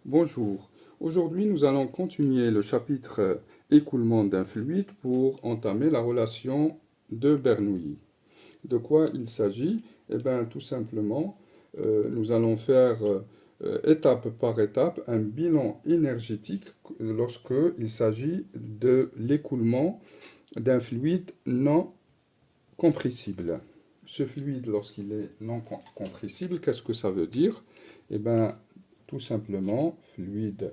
Bonjour. Aujourd'hui, nous allons continuer le chapitre écoulement d'un fluide pour entamer la relation de Bernoulli. De quoi il s'agit? Eh bien, tout simplement, nous allons faire étape par étape un bilan énergétique lorsque il s'agit de l'écoulement d'un fluide non compressible. Ce fluide, lorsqu'il est non compressible, qu'est-ce que ça veut dire? Eh bien, tout simplement, fluide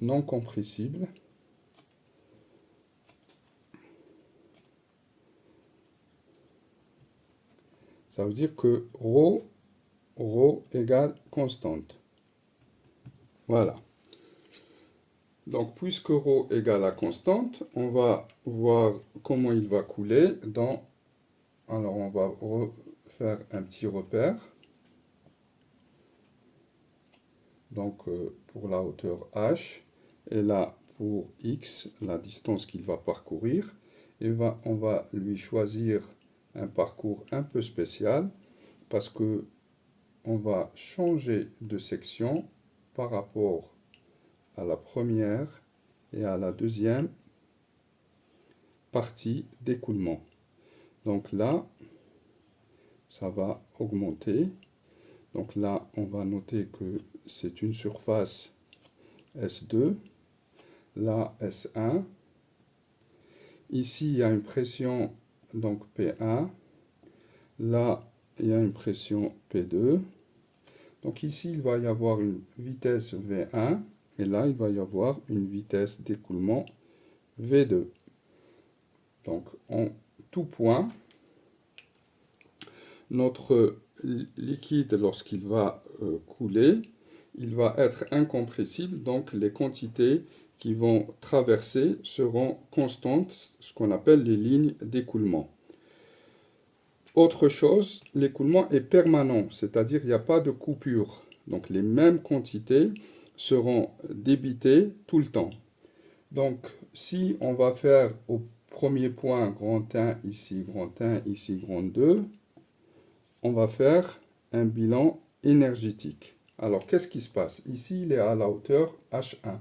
non compressible, ça veut dire que ρ égale constante. Voilà. Donc, puisque ρ égale à constante, on va voir comment il va couler dans... Alors, on va faire un petit repère. Donc, pour la hauteur h, et là, pour x, la distance qu'il va parcourir. Et on va lui choisir un parcours un peu spécial, parce que on va changer de section par rapport à la première et à la deuxième partie d'écoulement. Donc là, ça va augmenter. Donc là, on va noter que c'est une surface S2, là S1. Ici, il y a une pression donc P1. Là, il y a une pression P2. Donc ici, il va y avoir une vitesse V1. Et là, il va y avoir une vitesse d'écoulement V2. Donc, en tout point, notre liquide, lorsqu'il va couler, il va être incompressible. Donc, les quantités qui vont traverser seront constantes, ce qu'on appelle les lignes d'écoulement. Autre chose, l'écoulement est permanent, c'est-à-dire il n'y a pas de coupure. Donc, les mêmes quantités seront débitées tout le temps. Donc, si on va faire au premier point grand 1, ici grand 1, ici grand 2, on va faire un bilan énergétique. Alors, qu'est-ce qui se passe? Ici, il est à la hauteur H1.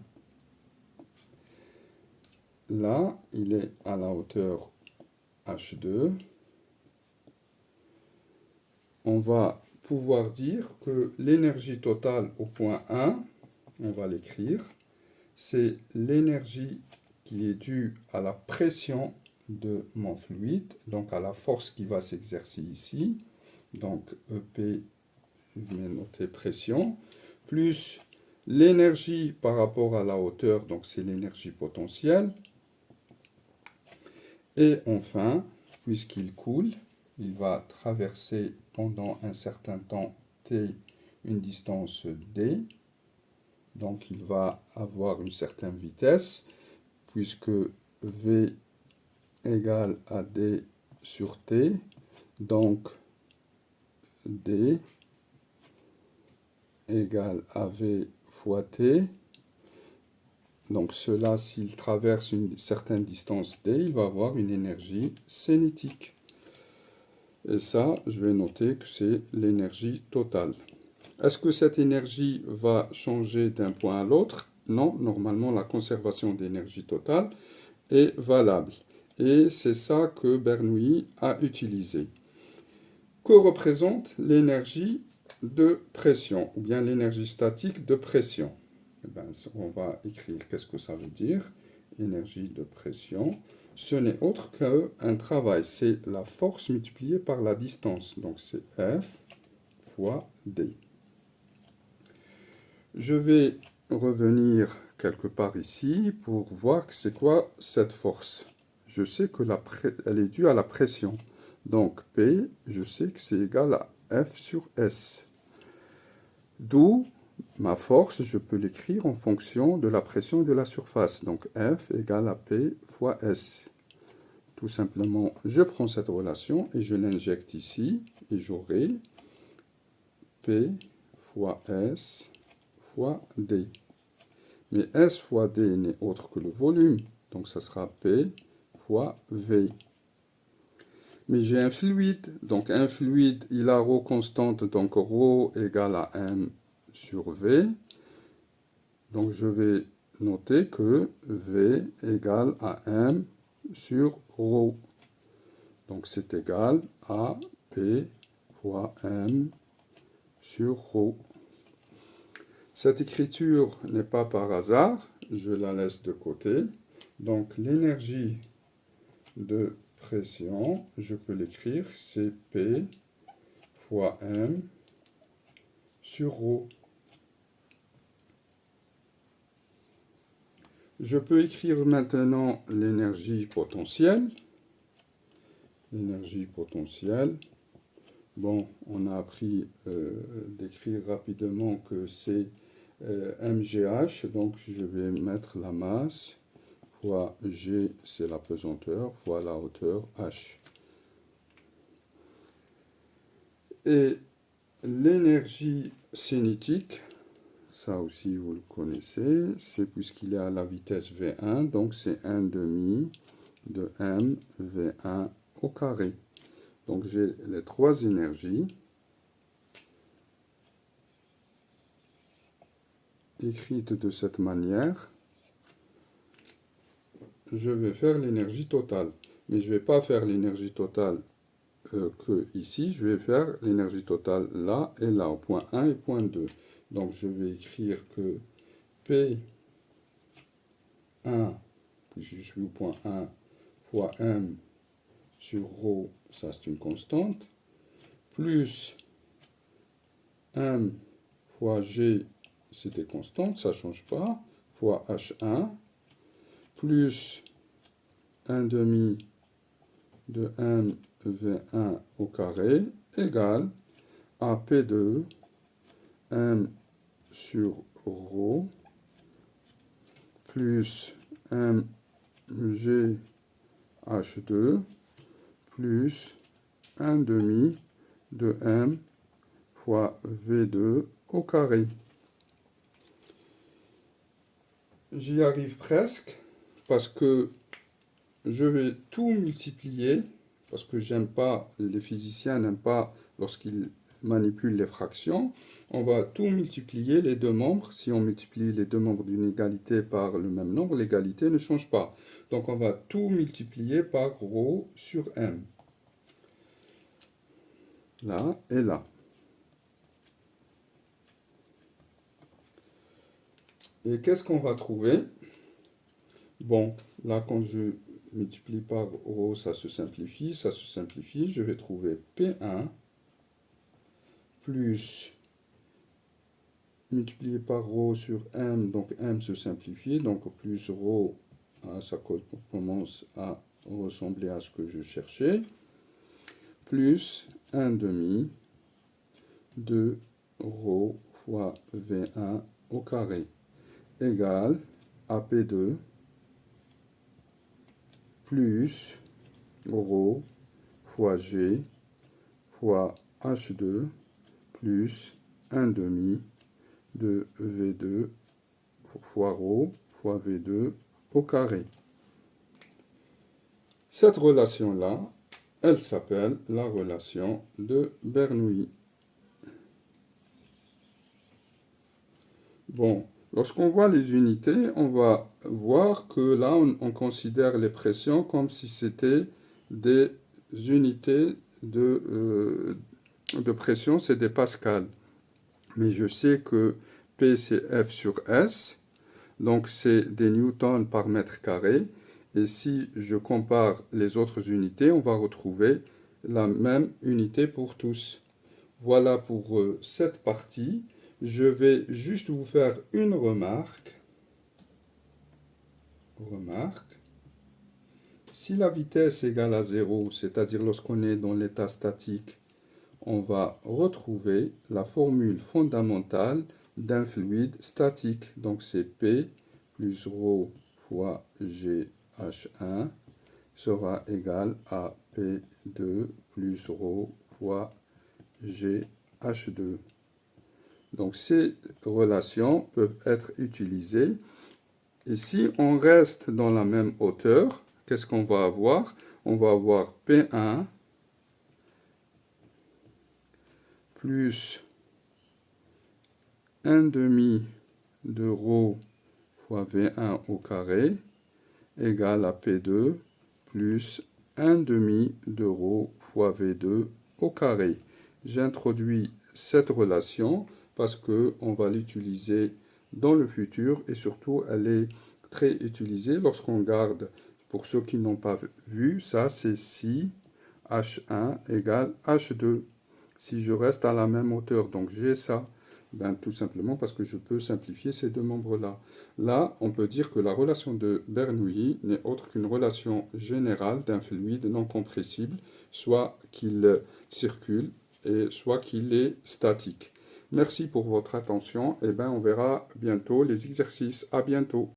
Là, il est à la hauteur H2. On va pouvoir dire que l'énergie totale au point 1, on va l'écrire, c'est l'énergie qui est due à la pression de mon fluide, donc à la force qui va s'exercer ici, donc EP, je vais noter pression, plus l'énergie par rapport à la hauteur, donc c'est l'énergie potentielle, et enfin, puisqu'il coule, il va traverser pendant un certain temps t une distance d, donc il va avoir une certaine vitesse, puisque v égale à d sur t, donc d égale à v fois t. Donc cela, s'il traverse une certaine distance d, il va avoir une énergie cinétique. Et ça, je vais noter que c'est l'énergie totale. Est-ce que cette énergie va changer d'un point à l'autre? Non, normalement la conservation d'énergie totale est valable. Et c'est ça que Bernoulli a utilisé. Que représente l'énergie de pression, ou bien l'énergie statique de pression? Eh bien, on va écrire qu'est-ce que ça veut dire. Énergie de pression, ce n'est autre qu'un travail, c'est la force multipliée par la distance. Donc c'est F fois D. Je vais revenir quelque part ici pour voir c'est quoi cette force. Je sais que elle est due à la pression. Donc P, je sais que c'est égal à F sur S. D'où ma force, je peux l'écrire en fonction de la pression de la surface. Donc F égale à P fois S. Tout simplement, je prends cette relation et je l'injecte ici. Et j'aurai P fois S fois D. Mais S fois D n'est autre que le volume. Donc ça sera P fois V. Mais j'ai un fluide. Donc un fluide, il a ρ constante. Donc ρ égale à sur V. Donc je vais noter que V égale à M sur ρ. Donc c'est égal à P fois M sur ρ. Cette écriture n'est pas par hasard, je la laisse de côté. Donc l'énergie de pression, je peux l'écrire, c'est P fois M sur ρ. Je peux écrire maintenant l'énergie potentielle. L'énergie potentielle. Bon, on a appris d'écrire rapidement que c'est mgh, donc je vais mettre la masse fois g, c'est la pesanteur, fois la hauteur h. Et l'énergie cinétique, ça aussi vous le connaissez, c'est puisqu'il est à la vitesse v1, donc c'est 1 demi de m v1 au carré. Donc j'ai les trois énergies écrites de cette manière. Je vais faire l'énergie totale. Mais je ne vais pas faire l'énergie totale que ici. Je vais faire l'énergie totale là et là, au point 1 et point 2. Donc je vais écrire que P1, puisque je suis au point 1, fois M sur ρ, ça c'est une constante, plus M fois G, c'est des constantes, ça ne change pas, fois H1, plus 1 demi de M V1 au carré, égale à P2, M sur ρ, plus mg H2, plus 1 demi de M fois V2 au carré. J'y arrive presque, parce que je vais tout multiplier, parce que j'aime pas, les physiciens n'aiment pas lorsqu'ils manipulent les fractions. On va tout multiplier, les deux membres. Si on multiplie les deux membres d'une égalité par le même nombre, l'égalité ne change pas. Donc on va tout multiplier par ρ sur m. Là et là. Et qu'est-ce qu'on va trouver? Bon, là quand je multiplie par ρ, ça se simplifie, ça se simplifie. Je vais trouver P1 plus multiplié par ρ sur m, donc m se simplifie, donc plus ρ, ça commence à ressembler à ce que je cherchais, plus 1 demi de ρ fois V1 au carré, égale à P2 plus ρ fois G fois H2 plus 1 demi de V2 fois ρ fois V2 au carré. Cette relation-là, elle s'appelle la relation de Bernoulli. Bon, lorsqu'on voit les unités, on va voir que là, on considère les pressions comme si c'était des unités de pression, c'est des pascals. Mais je sais que P, c'est F sur S, donc c'est des newtons par mètre carré. Et si je compare les autres unités, on va retrouver la même unité pour tous. Voilà pour cette partie. Je vais juste vous faire une remarque. Si la vitesse est égale à 0, c'est-à-dire lorsqu'on est dans l'état statique, on va retrouver la formule fondamentale d'un fluide statique. Donc c'est P plus ρ fois GH1 sera égal à P2 plus ρ fois GH2. Donc ces relations peuvent être utilisées. Et si on reste dans la même hauteur, qu'est-ce qu'on va avoir? On va avoir P1 plus 1 demi de ρ fois V1 au carré égale à P2 plus 1 demi de ρ fois V2 au carré. J'introduis cette relation parce qu'on va l'utiliser dans le futur et surtout elle est très utilisée lorsqu'on garde, pour ceux qui n'ont pas vu, ça c'est si H1 égale H2. Si je reste à la même hauteur, donc j'ai ça, ben, tout simplement parce que je peux simplifier ces deux membres-là. Là, on peut dire que la relation de Bernoulli n'est autre qu'une relation générale d'un fluide non compressible, soit qu'il circule et soit qu'il est statique. Merci pour votre attention, et ben on verra bientôt les exercices. À bientôt.